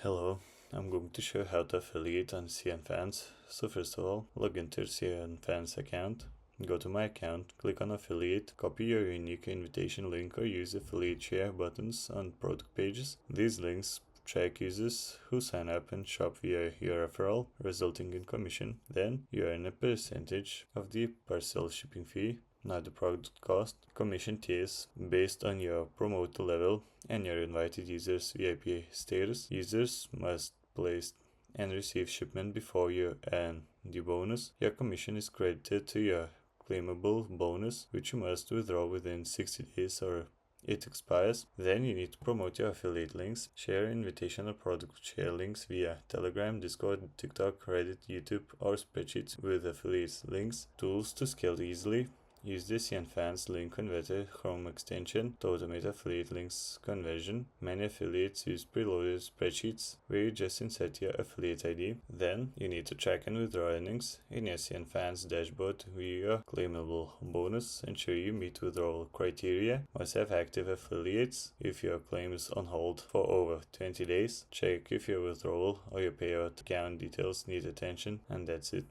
Hello, I'm going to show how to affiliate on CNFans. So first of all, log into your CNFans account, go to my account, click on affiliate, copy your unique invitation link or use affiliate share buttons on product pages. These links track users who sign up and shop via your referral, resulting in commission. Then you earn a percentage of the parcel shipping fee, not the product cost. Commission tiers based on your promoter level and your invited users' VIP status. Users must place and receive shipment before you earn the bonus. Your commission is credited to your claimable bonus, which you must withdraw within 60 days or it expires. Then you need to promote your affiliate links, share invitation or product share links via Telegram, Discord, TikTok, Reddit, YouTube, or spreadsheets with affiliate links. Tools to scale easily. Use the CNFans link converter Chrome extension to automate affiliate links conversion. Many affiliates use preloaded spreadsheets where you just insert your affiliate ID. Then you need to track and withdraw earnings in your CNFans dashboard via your claimable bonus. Ensure you meet withdrawal criteria. Must have active affiliates. If your claim is on hold for over 20 days, check if your withdrawal or your payout account details need attention, and that's it.